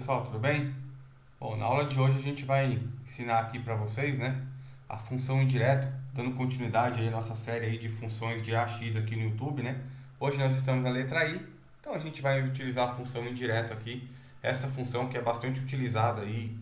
pessoal, tudo bem? Bom, na aula de hoje a gente vai ensinar aqui para vocês, né, a função indireta, dando continuidade aí à nossa série aí de funções de AX aqui no YouTube, né? Hoje nós estamos na letra I, então a gente vai utilizar a função indireta aqui, essa função que é bastante utilizada aí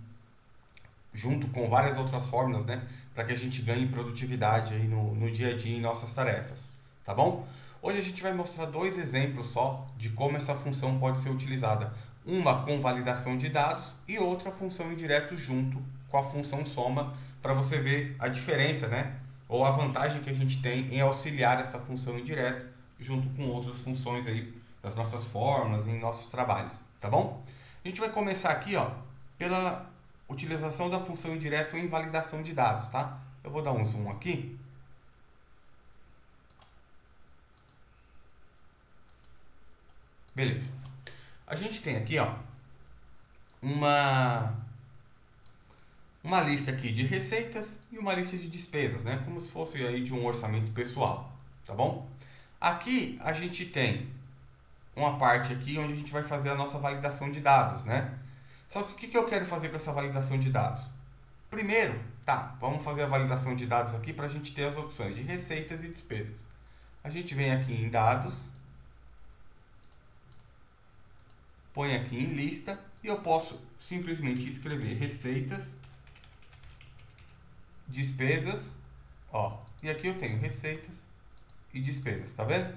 junto com várias outras fórmulas, né, para que a gente ganhe produtividade aí no dia a dia em nossas tarefas, tá bom? Hoje a gente vai mostrar dois exemplos só de como essa função pode ser utilizada. Uma com validação de dados e outra função indireta junto com a função soma, para você ver a diferença, né? Ou a vantagem que a gente tem em auxiliar essa função indireta junto com outras funções aí das nossas fórmulas e em nossos trabalhos, tá bom? A gente vai começar aqui, ó, pela utilização da função indireta em validação de dados, tá? Eu vou dar um zoom aqui. Beleza. A gente tem aqui, ó, uma lista aqui de receitas e uma lista de despesas, né? Como se fosse aí de um orçamento pessoal, tá bom? Aqui a gente tem uma parte aqui onde a gente vai fazer a nossa validação de dados, né? Só que o que eu quero fazer com essa validação de dados? Primeiro, tá, vamos fazer a validação de dados aqui para a gente ter as opções de receitas e despesas. A gente vem aqui em dados, põe aqui em lista e eu posso simplesmente escrever receitas, despesas, ó, e aqui eu tenho receitas e despesas, tá vendo?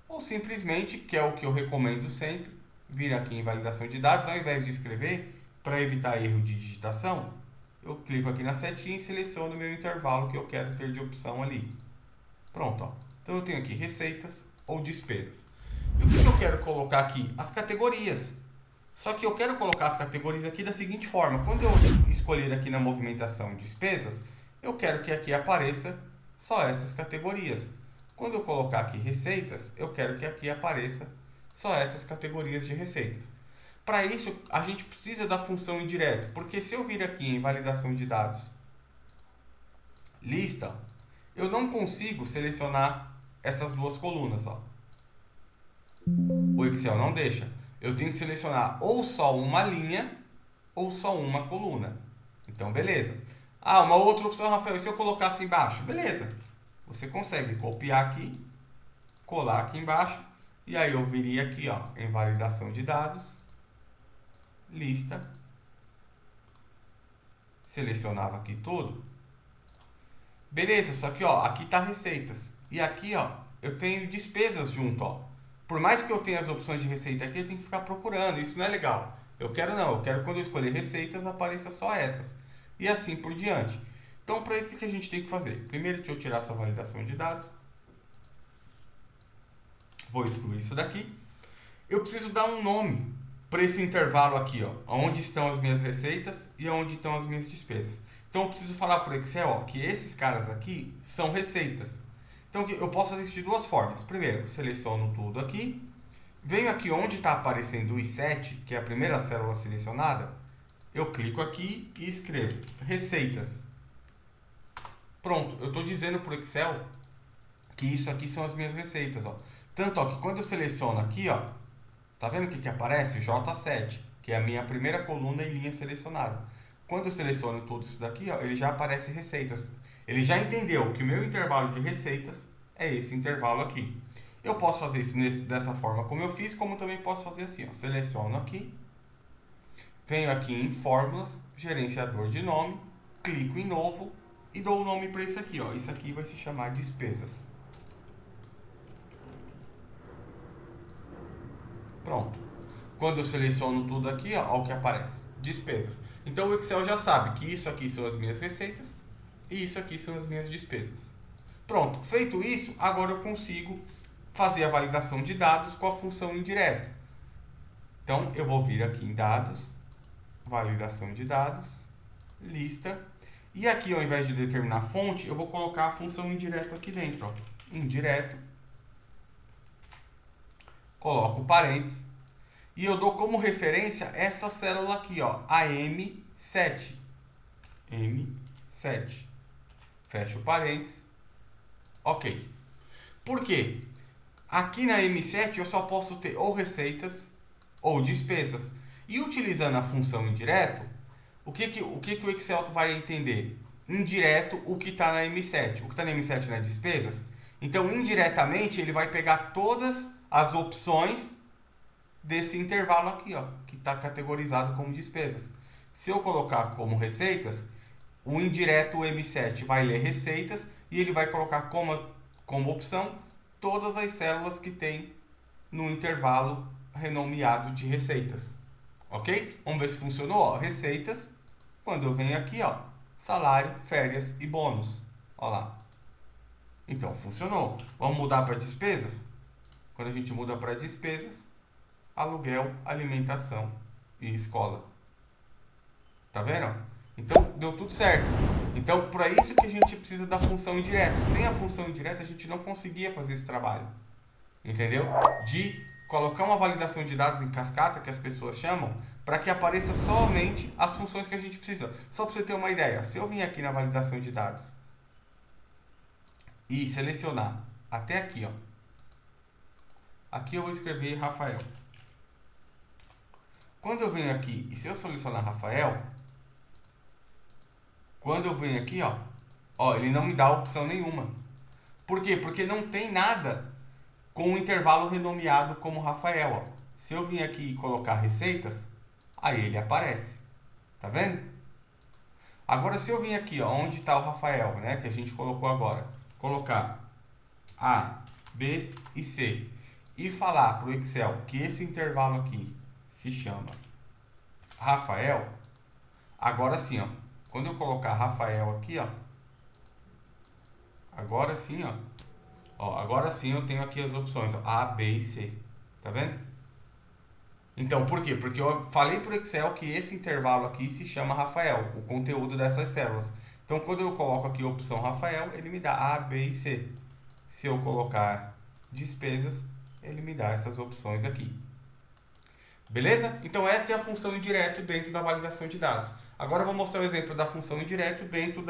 Ou simplesmente, que é o que eu recomendo sempre, vir aqui em validação de dados, ao invés de escrever, para evitar erro de digitação, eu clico aqui na setinha e seleciono o meu intervalo que eu quero ter de opção ali. Pronto, ó. Então eu tenho aqui receitas ou despesas. E o que eu quero colocar aqui? As categorias. Só que eu quero colocar as categorias aqui da seguinte forma. Quando eu escolher aqui na movimentação despesas, eu quero que aqui apareça só essas categorias. Quando eu colocar aqui receitas, eu quero que aqui apareça só essas categorias de receitas. Para isso, a gente precisa da função indireta, porque se eu vir aqui em validação de dados, lista, eu não consigo selecionar essas duas colunas, ó. O Excel não deixa. Eu tenho que selecionar ou só uma linha ou só uma coluna. Então, beleza. Ah, uma outra opção, Rafael, e se eu colocasse embaixo? Beleza. Você consegue copiar aqui, colar aqui embaixo, e aí eu viria aqui, ó, em validação de dados, lista, selecionava aqui tudo. Beleza, só que, ó, aqui tá receitas. E aqui, ó, eu tenho despesas junto, ó. Por mais que eu tenha as opções de receita aqui, eu tenho que ficar procurando. Isso não é legal. Eu quero não. Eu quero quando eu escolher receitas, apareça só essas. E assim por diante. Então, para isso, o que a gente tem que fazer? Primeiro, deixa eu tirar essa validação de dados. Vou excluir isso daqui. Eu preciso dar um nome para esse intervalo aqui, ó. Onde estão as minhas receitas e onde estão as minhas despesas. Então, eu preciso falar para o Excel, ó, que esses caras aqui são receitas. Então, eu posso fazer isso de duas formas. Primeiro, seleciono tudo aqui. Venho aqui onde está aparecendo o I7, que é a primeira célula selecionada. Eu clico aqui e escrevo receitas. Pronto, eu estou dizendo para o Excel que isso aqui são as minhas receitas, ó. Tanto ó, que quando eu seleciono aqui, ó, tá vendo o que aparece? J7, que é a minha primeira coluna em linha selecionada. Quando eu seleciono tudo isso daqui, ó, ele já aparece receitas. Ele já entendeu que o meu intervalo de receitas é esse intervalo aqui. Eu posso fazer isso dessa forma como eu fiz, como também posso fazer assim, ó. Seleciono aqui, venho aqui em fórmulas, gerenciador de nome, clico em novo e dou o nome para isso aqui, ó. Isso aqui vai se chamar despesas. Pronto. Quando eu seleciono tudo aqui, ó, ó o que aparece. Despesas. Então o Excel já sabe que isso aqui são as minhas receitas e isso aqui são as minhas despesas. Pronto. Feito isso, agora eu consigo fazer a validação de dados com a função indireta. Então eu vou vir aqui em dados, validação de dados, lista. E aqui, ao invés de determinar fonte, eu vou colocar a função indireta aqui dentro, ó. Indireto. Coloco parênteses. E eu dou como referência essa célula aqui, ó, a M7. M7. Fecho parênteses. Ok. Por quê? Aqui na M7 eu só posso ter ou receitas ou despesas. E utilizando a função indireto, o que o Excel vai entender? Indireto o que está na M7. O que está na M7 não é despesas? Então, indiretamente, ele vai pegar todas as opções desse intervalo aqui, ó, que está categorizado como despesas. Se eu colocar como receitas, o indireto M7 vai ler receitas e ele vai colocar como opção todas as células que tem no intervalo renomeado de receitas. Ok? Vamos ver se funcionou. Ó, receitas. Quando eu venho aqui, ó, salário, férias e bônus. Ó lá. Então, funcionou. Vamos mudar para despesas? Quando a gente muda para despesas, aluguel, alimentação e escola. Tá vendo? Então, deu tudo certo. Então, para isso que a gente precisa da função indireta. Sem a função indireta, a gente não conseguia fazer esse trabalho. Entendeu? De colocar uma validação de dados em cascata, que as pessoas chamam, para que apareça somente as funções que a gente precisa. Só para você ter uma ideia, se eu vim aqui na validação de dados e selecionar até aqui, ó. Aqui eu vou escrever Rafael. Quando eu venho aqui e se eu selecionar Rafael, quando eu venho aqui, ó, ele não me dá opção nenhuma. Por quê? Porque não tem nada com um intervalo renomeado como Rafael, ó. Se eu vim aqui e colocar receitas, aí ele aparece. Tá vendo? Agora, se eu vim aqui, ó, onde está o Rafael, né, que a gente colocou agora, colocar A, B e C e falar para o Excel que esse intervalo aqui se chama Rafael, agora sim, ó, quando eu colocar Rafael aqui, ó, agora sim, ó, agora sim eu tenho aqui as opções, ó, A, B e C. Tá vendo? Então, por quê? Porque eu falei para o Excel que esse intervalo aqui se chama Rafael, o conteúdo dessas células. Então, quando eu coloco aqui a opção Rafael, ele me dá A, B e C. Se eu colocar despesas, ele me dá essas opções aqui. Beleza? Então, essa é a função indireto dentro da validação de dados. Agora, eu vou mostrar o exemplo da função indireto dentro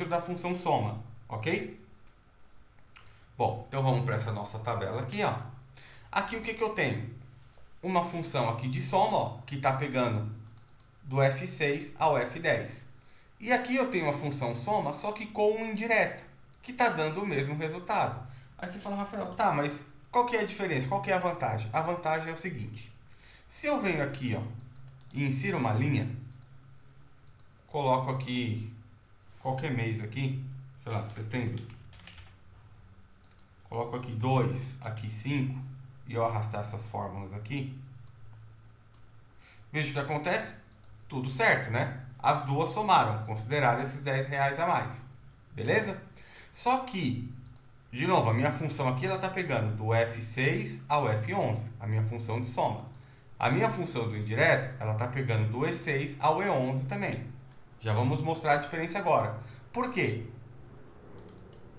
da função soma. Ok? Bom, então vamos para essa nossa tabela aqui, ó. Aqui o que eu tenho? Uma função aqui de soma, ó, que está pegando do F6 ao F10. E aqui eu tenho uma função soma, só que com um indireto, que está dando o mesmo resultado. Aí você fala, Rafael, tá, mas qual que é a diferença? Qual que é a vantagem? A vantagem é o seguinte. Se eu venho aqui, ó, e insiro uma linha, coloco aqui qualquer mês aqui, sei lá, setembro, coloco aqui 2, aqui 5, e eu arrastar essas fórmulas aqui, veja o que acontece, tudo certo, né? As duas somaram, consideraram esses R$10 a mais, beleza? Só que, de novo, a minha função aqui ela está pegando do F6 ao F11, a minha função de soma. A minha função do indireto, ela está pegando do E6 ao E11 também. Já vamos mostrar a diferença agora. Por quê?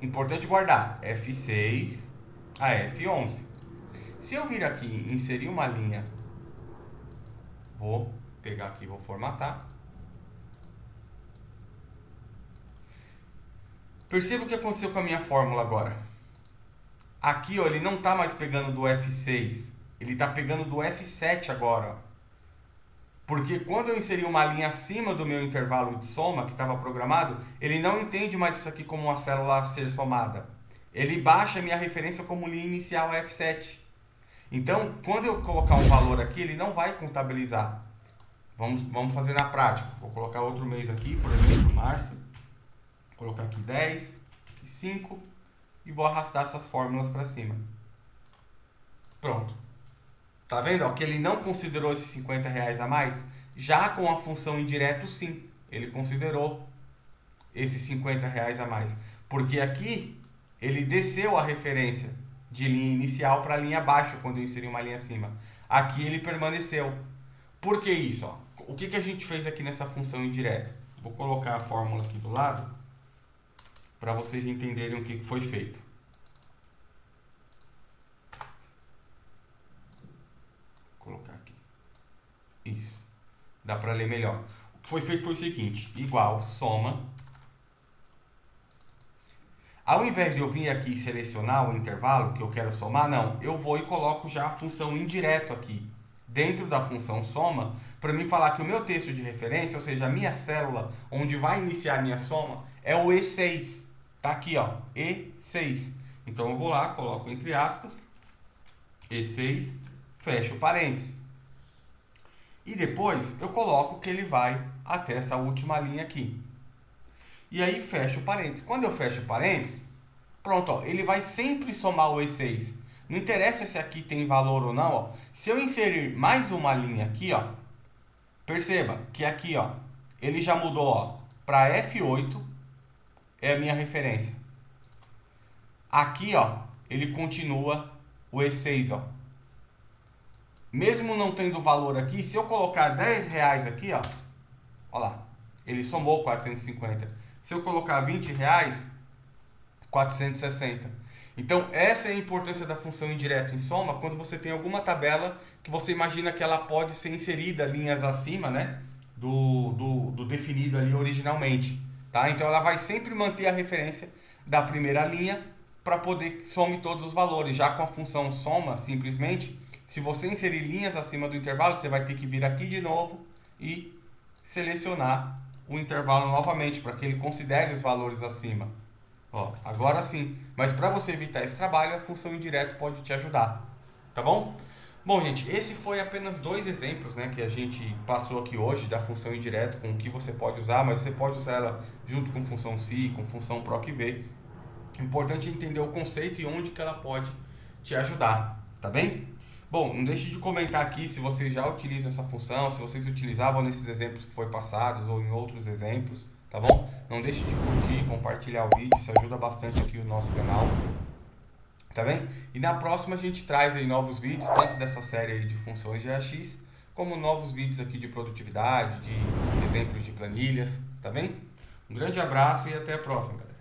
Importante guardar F6 a F11. Se eu vir aqui e inserir uma linha, vou pegar aqui e vou formatar. Perceba o que aconteceu com a minha fórmula agora. Aqui, ó, ele não está mais pegando do F6, ele está pegando do F7 agora. Porque quando eu inseri uma linha acima do meu intervalo de soma, que estava programado, ele não entende mais isso aqui como uma célula a ser somada. Ele baixa a minha referência como linha inicial F7. Então, quando eu colocar um valor aqui, ele não vai contabilizar. Vamos fazer na prática. Vou colocar outro mês aqui, por exemplo, março. Vou colocar aqui 10, 5 e vou arrastar essas fórmulas para cima. Pronto. Tá vendo? Ó, que ele não considerou esses R$50 a mais? Já com a função indireto, sim. Ele considerou esses R$50 a mais. Porque aqui, ele desceu a referência de linha inicial para a linha abaixo, quando eu inseri uma linha acima. Aqui ele permaneceu. Por que isso? Ó? O que a gente fez aqui nessa função indireta? Vou colocar a fórmula aqui do lado, para vocês entenderem o que foi feito. Vou colocar aqui. Isso. Dá para ler melhor. O que foi feito foi o seguinte, igual soma. Ao invés de eu vir aqui e selecionar o intervalo que eu quero somar, não. Eu vou e coloco já a função indireto aqui. dentro da função soma para mim falar que o meu texto de referência, ou seja, a minha célula onde vai iniciar a minha soma, é o E6. Tá aqui, ó, E6. Então eu vou lá, coloco entre aspas, E6, fecho parênteses. E depois eu coloco que ele vai até essa última linha aqui. E aí fecho parênteses. Quando eu fecho parênteses, pronto, ó, ele vai sempre somar o E6. Não interessa se aqui tem valor ou não, ó. Se eu inserir mais uma linha aqui, ó, perceba que aqui, ó, ele já mudou, ó, para F8, é a minha referência. Aqui, ó, ele continua o E6, ó. Mesmo não tendo valor aqui, se eu colocar 10 reais aqui, ó, ó lá, ele somou 450. Se eu colocar 20 reais, 460. Então, essa é a importância da função indireta em soma quando você tem alguma tabela que você imagina que ela pode ser inserida linhas acima, né, do definido ali originalmente. Tá? Então, ela vai sempre manter a referência da primeira linha para poder que some todos os valores. Já com a função soma, simplesmente, se você inserir linhas acima do intervalo, você vai ter que vir aqui de novo e selecionar o intervalo novamente para que ele considere os valores acima. Ó, agora sim. Mas para você evitar esse trabalho, a função indireta pode te ajudar. Tá bom? Bom, gente, esse foi apenas 2 exemplos, né, que a gente passou aqui hoje da função indireta, com o que você pode usar, mas você pode usar ela junto com função SI, com função PROC-V. O importante é entender o conceito e onde que ela pode te ajudar, tá bem? Bom, não deixe de comentar aqui se você já utiliza essa função, se vocês utilizavam nesses exemplos que foi passados ou em outros exemplos, tá bom? Não deixe de curtir, compartilhar o vídeo, isso ajuda bastante aqui o nosso canal, tá bem? E na próxima a gente traz aí novos vídeos, tanto dessa série aí de funções de AX, como novos vídeos aqui de produtividade, de exemplos de planilhas, tá bem? Um grande abraço e até a próxima, galera.